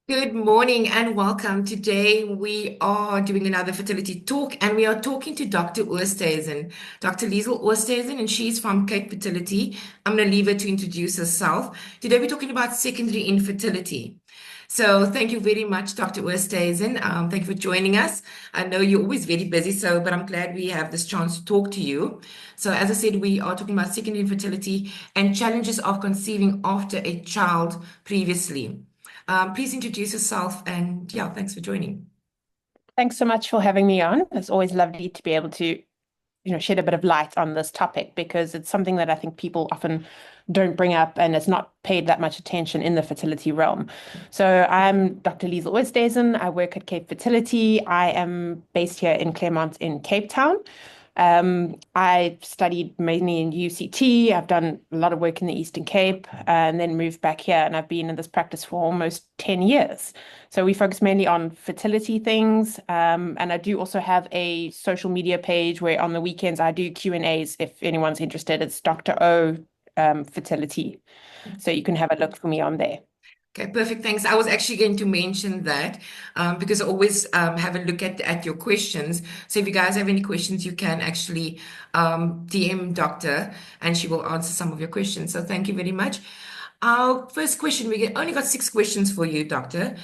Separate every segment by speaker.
Speaker 1: Good morning and welcome. Today we are doing another fertility talk and we are talking to Dr. Oosthuizen, Dr. Liesel Oosthuizen, and she's from Cape Fertility. I'm going to leave her to introduce herself. Today we're talking about secondary infertility. So thank you very much, Dr. Oosthuizen. Thank you for joining us. I know you're always very busy, but I'm glad we have this chance to talk to you. So as I said, we are talking about secondary infertility and challenges of conceiving after a child previously. Please introduce yourself and yeah, thanks for joining.
Speaker 2: Thanks so much for having me on. It's always lovely to be able to, shed a bit of light on this topic because it's something that I think people often don't bring up and it's not paid that much attention in the fertility realm. So I'm Dr. Liesel Oosthuizen. I work at Cape Fertility. I am based here in Claremont in Cape Town. I studied mainly in UCT. I've done a lot of work in the Eastern Cape and then moved back here. And I've been in this practice for almost 10 years. So we focus mainly on fertility things. And I do also have a social media page where on the weekends I do Q&As if anyone's interested. It's Dr. O Fertility. So you can have a look for me on there.
Speaker 1: Okay, perfect. Thanks. I was actually going to mention that because I always have a look at your questions. So if you guys have any questions, you can actually DM Doctor and she will answer some of your questions. So thank you very much. Our first question, only got 6 questions for you, Doctor.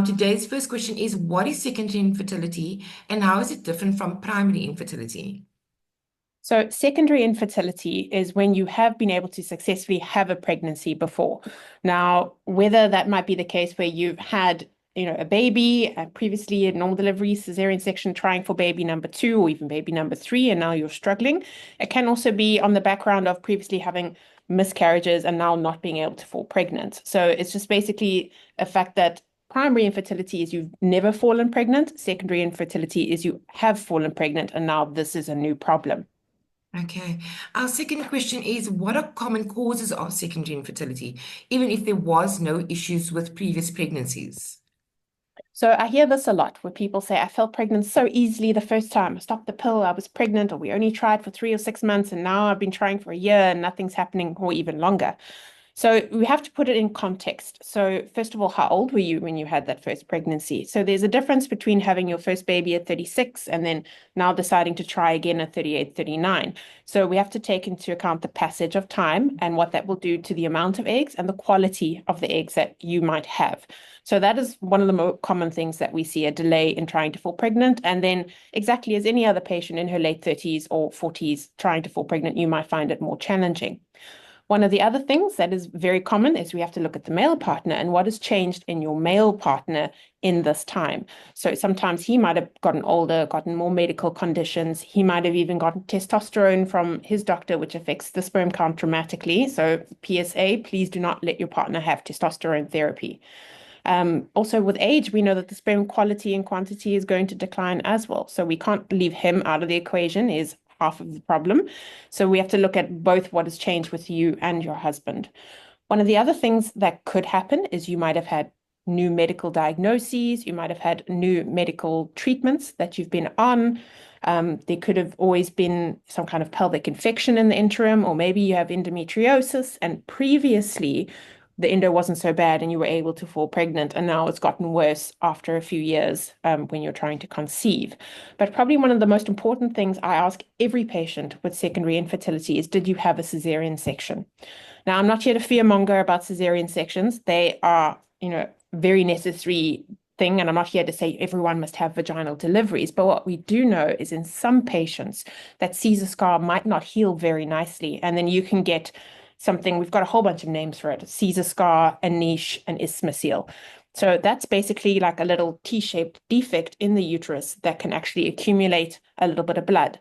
Speaker 1: Today's first question is, what is secondary infertility and how is it different from primary infertility?
Speaker 2: So secondary infertility is when you have been able to successfully have a pregnancy before. Now, whether that might be the case where you've had, a baby previously a normal delivery, cesarean section, trying for baby number 2 or even baby number 3, and now you're struggling. It can also be on the background of previously having miscarriages and now not being able to fall pregnant. So it's just basically a fact that primary infertility is you've never fallen pregnant. Secondary infertility is you have fallen pregnant and now this is a new problem.
Speaker 1: Okay. Our second question is, what are common causes of secondary infertility, even if there was no issues with previous pregnancies?
Speaker 2: So I hear this a lot where people say, I fell pregnant so easily the first time. I stopped the pill, I was pregnant, or we only tried for 3 or 6 months, and now I've been trying for a year and nothing's happening, or even longer. So we have to put it in context. So first of all, how old were you when you had that first pregnancy? So there's a difference between having your first baby at 36 and then now deciding to try again at 38, 39. So we have to take into account the passage of time and what that will do to the amount of eggs and the quality of the eggs that you might have. So that is one of the more common things that we see, a delay in trying to fall pregnant. And then exactly as any other patient in her late 30s or 40s trying to fall pregnant, you might find it more challenging. One of the other things that is very common is we have to look at the male partner and what has changed in your male partner in this time. So sometimes he might have gotten older, gotten more medical conditions. He might have even gotten testosterone from his doctor, which affects the sperm count dramatically. So PSA, please do not let your partner have testosterone therapy. Also, with age, we know that the sperm quality and quantity is going to decline as well. So we can't leave him out of the equation, is half of the problem. So we have to look at both what has changed with you and your husband. One of the other things that could happen is you might have had new medical diagnoses, you might have had new medical treatments that you've been on. There could have always been some kind of pelvic infection in the interim, or maybe you have endometriosis, and previously the endo wasn't so bad and you were able to fall pregnant, and now it's gotten worse after a few years when you're trying to conceive. But probably one of the most important things I ask every patient with secondary infertility is, did you have a cesarean section? Now, I'm not here to fearmonger about cesarean sections. They are, very necessary thing, and I'm not here to say everyone must have vaginal deliveries. But what we do know is in some patients that Caesar scar might not heal very nicely, and then you can get something, we've got a whole bunch of names for it: Caesar scar, a niche, an isthmoseal. So that's basically like a little T-shaped defect in the uterus that can actually accumulate a little bit of blood.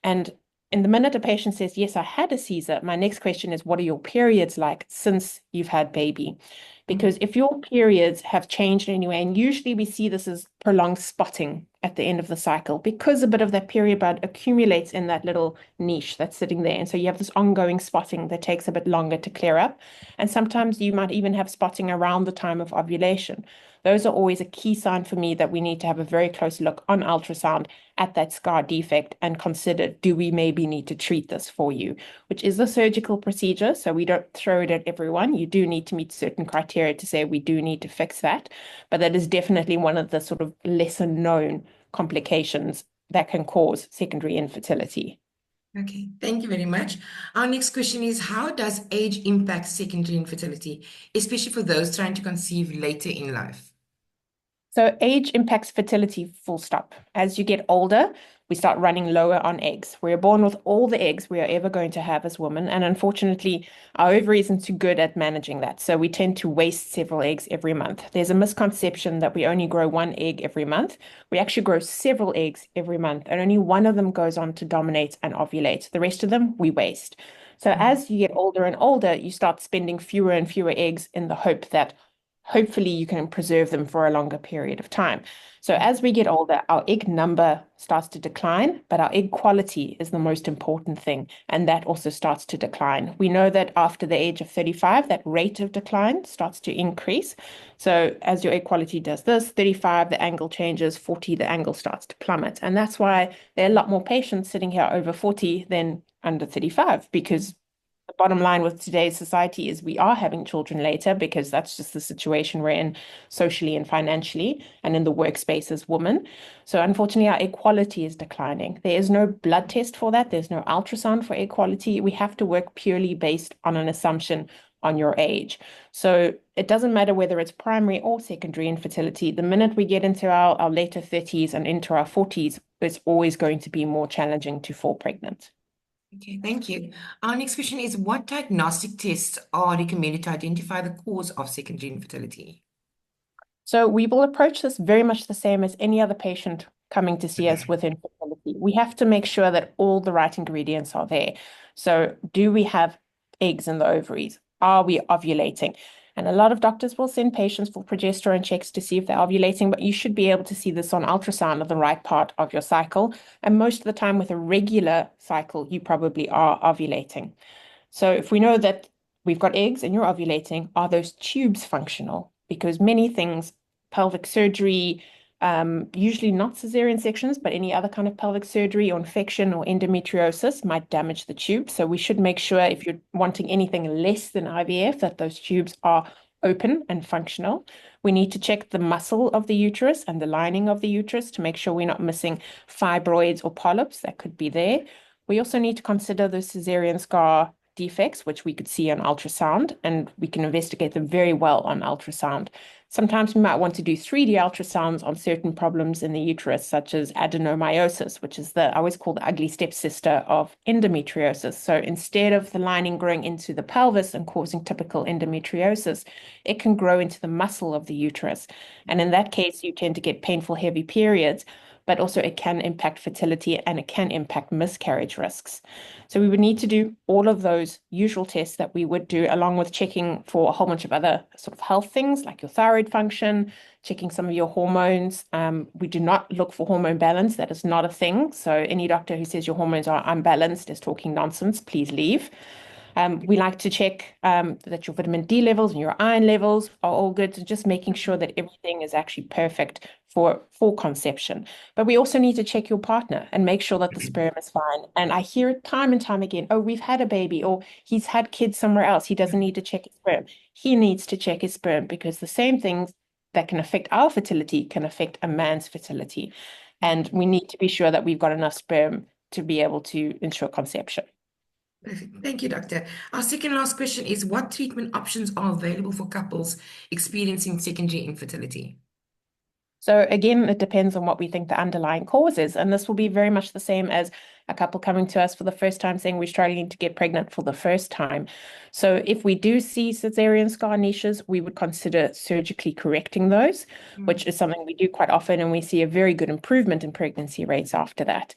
Speaker 2: And in the minute a patient says, yes, I had a Caesar, my next question is, what are your periods like since you've had baby? Because if your periods have changed anyway, and usually we see this as prolonged spotting at the end of the cycle, because a bit of that period blood accumulates in that little niche that's sitting there. And so you have this ongoing spotting that takes a bit longer to clear up. And sometimes you might even have spotting around the time of ovulation. Those are always a key sign for me that we need to have a very close look on ultrasound at that scar defect and consider, do we maybe need to treat this for you, which is a surgical procedure. So we don't throw it at everyone. You do need to meet certain criteria to say we do need to fix that. But that is definitely one of the sort of lesser known complications that can cause secondary infertility.
Speaker 1: Okay, thank you very much. Our next question is, how does age impact secondary infertility, especially for those trying to conceive later in life?
Speaker 2: So age impacts fertility, full stop. As you get older, we start running lower on eggs. We're born with all the eggs we are ever going to have as women, and unfortunately, our ovary isn't too good at managing that. So we tend to waste several eggs every month. There's a misconception that we only grow one egg every month. We actually grow several eggs every month, and only one of them goes on to dominate and ovulate. The rest of them we waste. So
Speaker 1: Mhm.
Speaker 2: as you get older and older, you start spending fewer and fewer eggs in the hope that hopefully you can preserve them for a longer period of time. So as we get older, our egg number starts to decline, but our egg quality is the most important thing, and that also starts to decline. We know that after the age of 35, that rate of decline starts to increase. So as your egg quality does this, 35, the angle changes, 40, the angle starts to plummet. And that's why there are a lot more patients sitting here over 40 than under 35, because the bottom line with today's society is we are having children later because that's just the situation we're in socially and financially and in the workspace as women. So unfortunately, our egg quality is declining. There is no blood test for that. There's no ultrasound for egg quality. We have to work purely based on an assumption on your age. So it doesn't matter whether it's primary or secondary infertility. The minute we get into our later 30s and into our 40s, it's always going to be more challenging to fall pregnant.
Speaker 1: Okay, thank you. Our next question is, what diagnostic tests are recommended to identify the cause of secondary infertility?
Speaker 2: So we will approach this very much the same as any other patient coming to see us with infertility. We have to make sure that all the right ingredients are there. So do we have eggs in the ovaries? Are we ovulating? And a lot of doctors will send patients for progesterone checks to see if they're ovulating, but you should be able to see this on ultrasound of the right part of your cycle. And most of the time with a regular cycle, you probably are ovulating. So if we know that we've got eggs and you're ovulating, are those tubes functional? Because many things, pelvic surgery, usually not cesarean sections, but any other kind of pelvic surgery or infection or endometriosis might damage the tube. So we should make sure if you're wanting anything less than IVF, that those tubes are open and functional. We need to check the muscle of the uterus and the lining of the uterus to make sure we're not missing fibroids or polyps that could be there. We also need to consider the cesarean scar defects, which we could see on ultrasound, and we can investigate them very well on ultrasound. Sometimes we might want to do 3D ultrasounds on certain problems in the uterus, such as adenomyosis, which is I always call the ugly stepsister of endometriosis. So instead of the lining growing into the pelvis and causing typical endometriosis, it can grow into the muscle of the uterus. And in that case, you tend to get painful, heavy periods, but also it can impact fertility and it can impact miscarriage risks. So we would need to do all of those usual tests that we would do, along with checking for a whole bunch of other sort of health things like your thyroid function, checking some of your hormones. We do not look for hormone balance. That is not a thing. So any doctor who says your hormones are unbalanced is talking nonsense. Please leave. We like to check that your vitamin D levels and your iron levels are all good, so just making sure that everything is actually perfect for conception. But we also need to check your partner and make sure that the sperm is fine. And I hear it time and time again, oh, we've had a baby, or he's had kids somewhere else. He doesn't need to check his sperm. He needs to check his sperm because the same things that can affect our fertility can affect a man's fertility. And we need to be sure that we've got enough sperm to be able to ensure conception.
Speaker 1: Perfect. Thank you, doctor. Our second last question is, what treatment options are available for couples experiencing secondary infertility?
Speaker 2: So again, it depends on what we think the underlying cause is. And this will be very much the same as a couple coming to us for the first time saying we're struggling to get pregnant for the first time. So if we do see cesarean scar niches, we would consider surgically correcting those, which is something we do quite often, and we see a very good improvement in pregnancy rates after that.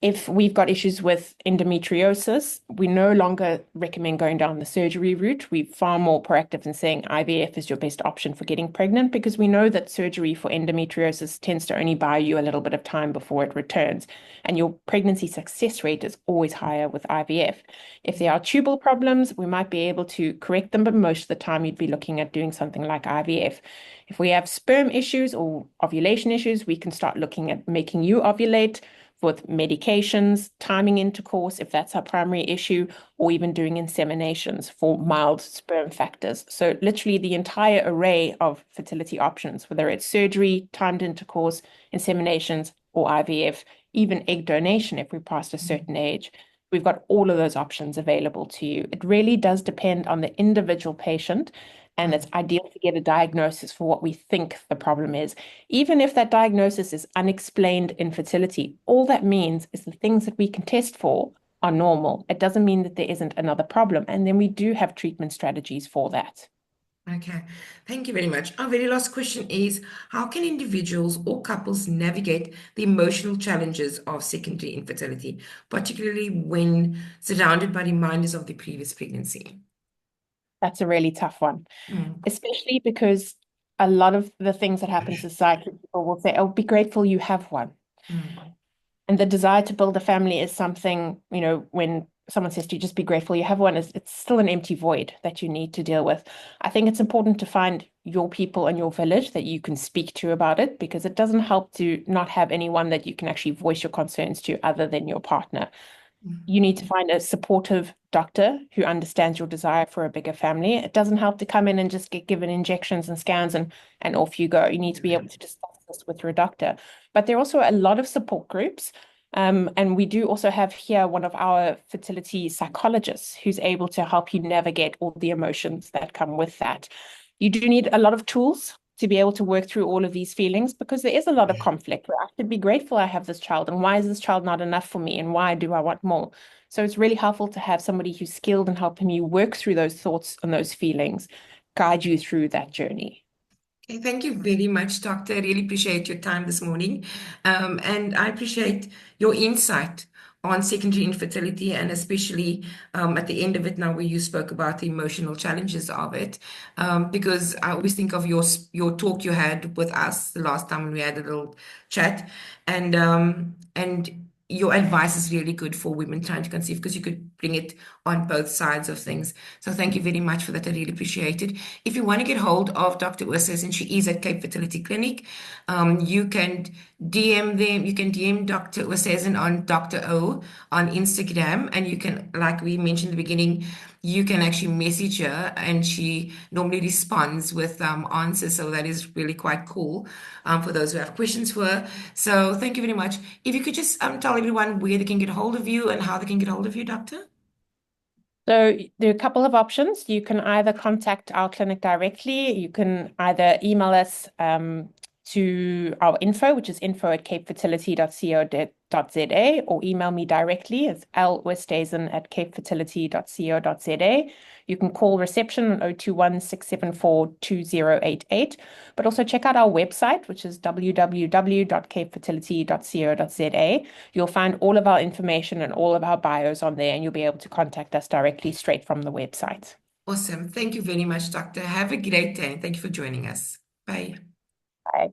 Speaker 2: If we've got issues with endometriosis, we no longer recommend going down the surgery route. We're far more proactive in saying IVF is your best option for getting pregnant because we know that surgery for endometriosis tends to only buy you a little bit of time before it returns. And your pregnancy success rate is always higher with IVF. If there are tubal problems, we might be able to correct them, but most of the time you'd be looking at doing something like IVF. If we have sperm issues or ovulation issues, we can start looking at making you ovulate with medications, timing intercourse, if that's our primary issue, or even doing inseminations for mild sperm factors. So literally the entire array of fertility options, whether it's surgery, timed intercourse, inseminations, or IVF, even egg donation if we're past a certain age. We've got all of those options available to you. It really does depend on the individual patient, and it's ideal to get a diagnosis for what we think the problem is. Even if that diagnosis is unexplained infertility, all that means is the things that we can test for are normal. It doesn't mean that there isn't another problem. And then we do have treatment strategies for that.
Speaker 1: Okay, thank you very much. Our very last question is, how can individuals or couples navigate the emotional challenges of secondary infertility, particularly when surrounded by reminders of the previous pregnancy?
Speaker 2: That's a really tough one,
Speaker 1: Mm,
Speaker 2: especially because a lot of the things that happen to society, people will say, oh, be grateful you have one.
Speaker 1: mm,
Speaker 2: And the desire to build a family is something, when someone says to you, just be grateful you have one, it's still an empty void that you need to deal with. I think it's important to find your people and your village that you can speak to about it, because it doesn't help to not have anyone that you can actually voice your concerns to other than your partner.
Speaker 1: mm.
Speaker 2: You need to find a supportive doctor who understands your desire for a bigger family. It doesn't help to come in and just get given injections and scans and off you go. You need to be able to discuss this with your doctor. But there are also a lot of support groups. And we do also have here one of our fertility psychologists who's able to help you navigate all the emotions that come with that. You do need a lot of tools to be able to work through all of these feelings, because there is a lot of conflict where I should be grateful I have this child, and why is this child not enough for me, and why do I want more? So it's really helpful to have somebody who's skilled in helping you work through those thoughts and those feelings, guide you through that journey.
Speaker 1: Okay, thank you very much, Doctor. I really appreciate your time this morning. And I appreciate your insight on secondary infertility, and especially at the end of it now, where you spoke about the emotional challenges of it. Because I always think of your talk you had with us the last time when we had a little chat, and your advice is really good for women trying to conceive, because you could bring it on both sides of things. So thank you very much for that. I really appreciate it. If you want to get hold of Dr. Oosthuizen, she is at Cape Fertility Clinic. You can DM them. You can DM Dr. Oosthuizen on Dr. O on Instagram, and you can, like we mentioned in the beginning, you can actually message her, and she normally responds with answers. So that is really quite cool for those who have questions for her. So thank you very much. If you could just tell everyone where they can get hold of you and how they can get hold of you, Doctor.
Speaker 2: So there are a couple of options. You can either contact our clinic directly. You can either email us to our info, which is info@capefertility.co.za, or email me directly. It's loosthuizen@capefertility.co.za. You can call reception on 021 674 2088. But also check out our website, which is www.capefertility.co.za. You'll find all of our information and all of our bios on there, and you'll be able to contact us directly straight from the website.
Speaker 1: Awesome. Thank you very much, Doctor. Have a great day. Thank you for joining us. Bye.
Speaker 2: Bye.